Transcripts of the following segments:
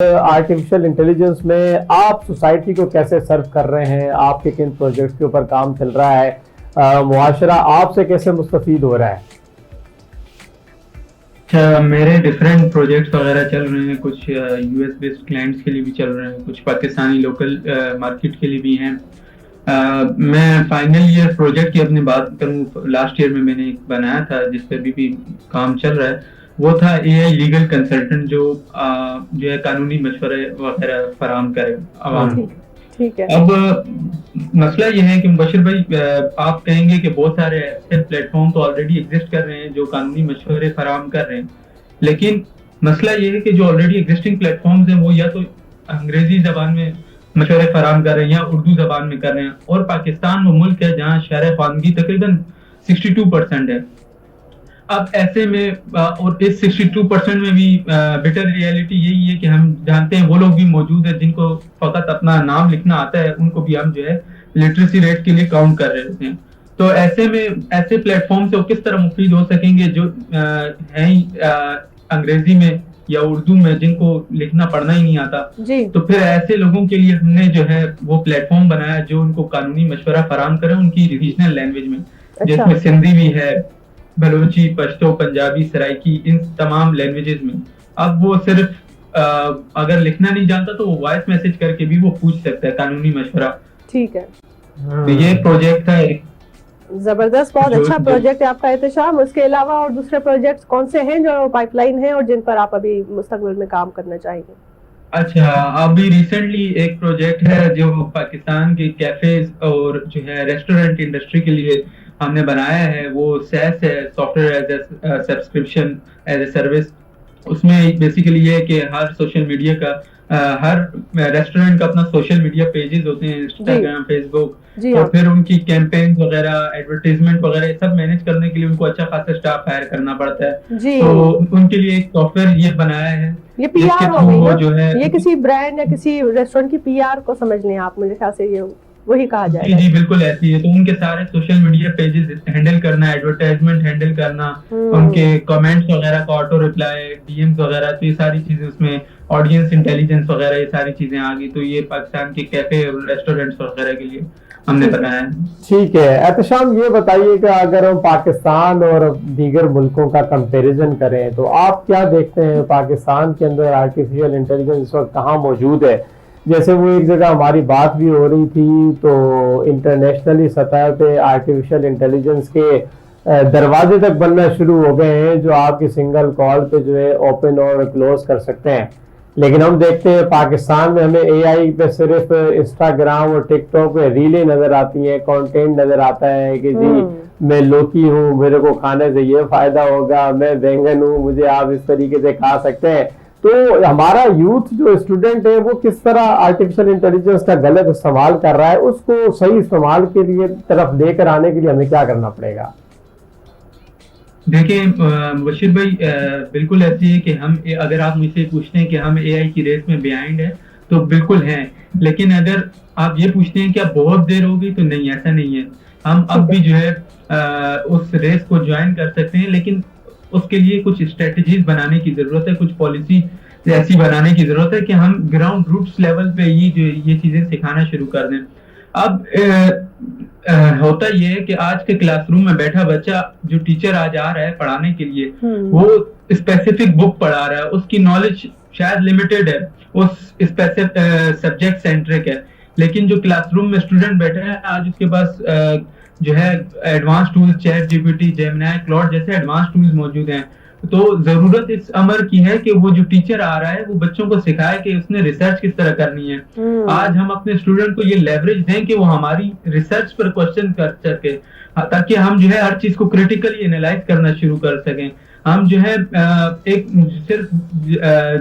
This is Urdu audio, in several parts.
آرٹیفیشل انٹیلیجنس میں آپ سوسائٹی کو کیسے سرو کر رہے ہیں؟ آپ کے کن پروجیکٹس کے اوپر کام چل رہا ہے؟ معاشرہ آپ سے کیسے مستفید ہو رہا ہے؟ میرے ڈفرینٹ پروجیکٹس وغیرہ چل رہے ہیں، کچھ یو ایس بیسڈ کلائنٹس کے لیے بھی چل رہے ہیں، کچھ پاکستانی لوکل مارکیٹ کے لیے بھی ہیں۔ میں فائنل ایئر پروجیکٹ کی اپنی بات کروں، لاسٹ ایئر میں نے ایک بنایا تھا جس پہ ابھی بھی کام چل رہا ہے، وہ تھا اے آئی لیگل کنسلٹنٹ جو ہے قانونی مشورے وغیرہ فراہم کرے عوام کو۔ اب مسئلہ یہ ہے کہ مبشر بھائی آپ کہیں گے کہ بہت سارے ایسے پلیٹ فارم تو آلریڈی ایگزسٹ کر رہے ہیں جو قانونی مشورے فراہم کر رہے ہیں، لیکن مسئلہ یہ ہے کہ جو آلریڈی ایگزسٹنگ پلیٹ فارمز ہیں وہ یا تو انگریزی زبان میں مشورے فراہم کر رہے ہیں یا اردو زبان میں کر رہے ہیں، اور پاکستان وہ ملک ہے جہاں شرح خواندگی تقریباً 62% ہے۔ اب ایسے میں اور اس 62% میں بھی بیٹر ریئلٹی یہی ہے کہ ہم جانتے ہیں وہ لوگ بھی موجود ہیں جن کو فقط اپنا نام لکھنا آتا ہے، ان کو بھی ہم جو ہے لٹریسی ریٹ کے لیے کاؤنٹ کر رہے ہوتے ہیں۔ تو ایسے میں ایسے پلیٹ فارم سے وہ کس طرح مفید ہو سکیں گے جو ہیں انگریزی میں یا اردو میں، جن کو لکھنا پڑھنا ہی نہیں آتا جی۔ تو پھر ایسے لوگوں کے لیے ہم نے جو ہے وہ پلیٹ فارم بنایا جو ان کو قانونی مشورہ فراہم کرے ان کی ریجنل لینگویج میں، جس میں سندھی بھی ہے، بلوچی، پشتو، پنجابی، سرائکی، ان تمام لینگویجز میں۔ اب وہ صرف اگر لکھنا نہیں جانتا تو وہ وائس میسج کر کے بھی وہ پوچھ سکتا ہے قانونی مشورہ۔ ٹھیک ہے، یہ پروجیکٹ تھا ایک زبردست، بہت اچھا پروجیکٹ ہے آپ کا احتشام۔ اس کے علاوہ اور دوسرے پروجیکٹس کون سے ہیں جو پائپ لائن ہیں اور جن پر آپ ابھی مستقبل میں کام کرنا چاہیں گے؟ اچھا، ابھی ریسنٹلی ایک پروجیکٹ ہے جو پاکستان کے کیفیز اور جو ہے ریسٹورینٹ انڈسٹری کے لیے ہم نے بنایا ہے، وہ سیس ہے، software as a subscription as a service. اس میں بیسیکلی یہ ہے کہ ہر سوشل میڈیا کا ہر ریسٹورینٹ کا اپنا سوشل میڈیا پیجز ہوتے ہیں، انسٹاگرام، فیس بک، اور پھر ان کی کیمپین وغیرہ، ایڈورٹیزمنٹ وغیرہ سب مینج کرنے کے لیے ان کو اچھا خاصا اسٹاف ہائر کرنا پڑتا ہے۔ تو ان کے لیے ایک سافٹ ویئر یہ بنایا ہے، یہ پی آر ہو گئی نا، یہ کسی برانڈ یا کسی ریسٹورینٹ کی پی آر کو سمجھ لیں آپ، مجھے خیال سے یہ وہی کہا جائے گا۔ جی بالکل ایسی ہے۔ تو ان کے سارے سوشل میڈیا پیجز ہینڈل کرنا، ایڈورٹائزمنٹ ہینڈل کرنا، ان کے کمنٹس وغیرہ کا آٹو ریپلائی، ڈی ایمز وغیرہ، تو یہ ساری چیزیں اس میں آڈینس انٹیلیجنس وغیرہ یہ ساری چیزیں آ گئی۔ تو یہ پاکستان کے کیفے اور ریسٹورینٹس وغیرہ کے لیے ہم نے بنایا ہے۔ ٹھیک ہے احتشام، یہ بتائیے کہ اگر ہم پاکستان اور دیگر ملکوں کا کمپیریزن کریں تو آپ کیا دیکھتے ہیں پاکستان کے اندر آرٹیفیشل انٹیلیجنس اس وقت کہاں موجود ہے؟ جیسے وہ ایک جگہ ہماری بات بھی ہو رہی تھی تو انٹرنیشنلی سطح پہ آرٹیفیشل انٹیلیجنس کے دروازے تک بننا شروع ہو گئے ہیں جو آپ کی سنگل کال پہ جو ہے اوپن اور کلوز کر سکتے ہیں، لیکن ہم دیکھتے ہیں پاکستان میں ہمیں اے آئی پہ صرف انسٹاگرام اور ٹک ٹاک پہ ریلیں نظر آتی ہیں، کانٹینٹ نظر آتا ہے کہ جی میں لوکی ہوں، میرے کو کھانے سے یہ فائدہ ہوگا، میں بینگن ہوں، مجھے آپ اس طریقے سے کھا سکتے ہیں۔ تو ہمارا یوتھ جو اسٹوڈنٹ ہے وہ کس طرح آرٹیفیشل انٹیلیجنس کا غلط استعمال کر رہا ہے، اس کو صحیح استعمال کے لیے طرف لے کر آنے کے لیے ہمیں کیا کرنا پڑے گا؟ دیکھیں بشیر بھائی، بالکل ایسی ہے کہ ہم اگر آپ مجھ سے پوچھتے ہیں کہ ہم اے آئی کی ریس میں بیہائنڈ ہیں تو بالکل ہیں، لیکن اگر آپ یہ پوچھتے ہیں کہ اب بہت دیر ہوگی تو نہیں، ایسا نہیں ہے۔ ہم اب بھی جو ہے اس ریس کو جوائن کر سکتے ہیں، لیکن اس کے لیے کچھ اسٹریٹجیز بنانے کی ضرورت ہے، کچھ پالیسی ایسی بنانے کی ضرورت ہے کہ ہم گراؤنڈ روٹس لیول پہ یہ چیزیں سکھانا شروع کر دیں۔ اب ہوتا یہ ہے کہ آج کے کلاس روم میں بیٹھا بچہ جو ٹیچر آج آ رہا ہے پڑھانے کے لیے، وہ اسپیسیفک بک پڑھا رہا ہے، اس کی نالج شاید لمیٹڈ ہے، اس اسپیسیفک سبجیکٹ سینٹرک ہے، لیکن جو کلاس روم میں اسٹوڈنٹ بیٹھے ہیں آج اس کے پاس جو ہے advance tools, chat G P T, Gemini, Claude جیسے ایڈوانس ٹولز موجود ہیں۔ تو ضرورت اس امر کی ہے کہ وہ جو ٹیچر آ رہا ہے وہ بچوں کو سکھائے کہ اس نے ریسرچ کس طرح کرنی ہے۔ آج ہم اپنے اسٹوڈنٹ کو یہ لیوریج دیں کہ وہ ہماری ریسرچ پر کوشچن کر سکے، تاکہ ہم جو ہے ہر چیز کو کریٹیکلی انالائز کرنا شروع کر سکیں۔ ہم جو ہے ایک صرف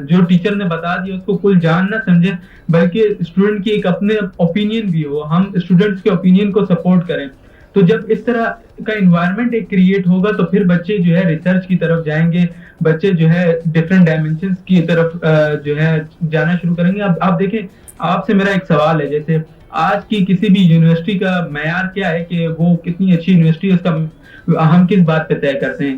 جو ٹیچر نے بتا دیا اس کو کل جان نہ سمجھیں، بلکہ اسٹوڈنٹ کی ایک اپنے اوپینین بھی ہو، ہم اسٹوڈنٹس کے اوپینین کو سپورٹ کریں۔ تو جب اس طرح کا انوائرمنٹ ایک کریٹ ہوگا تو پھر بچے جو ہے ریسرچ کی طرف جائیں گے، بچے جو ہے ڈفرینٹ ڈائمینشنز کی طرف جو ہے جانا شروع کریں گے۔ اب آپ دیکھیں، آپ سے میرا ایک سوال ہے، جیسے آج کی کسی بھی یونیورسٹی کا معیار کیا ہے کہ وہ کتنی اچھی یونیورسٹی ہے، اس کا ہم کس بات پہ طے کرتے ہیں؟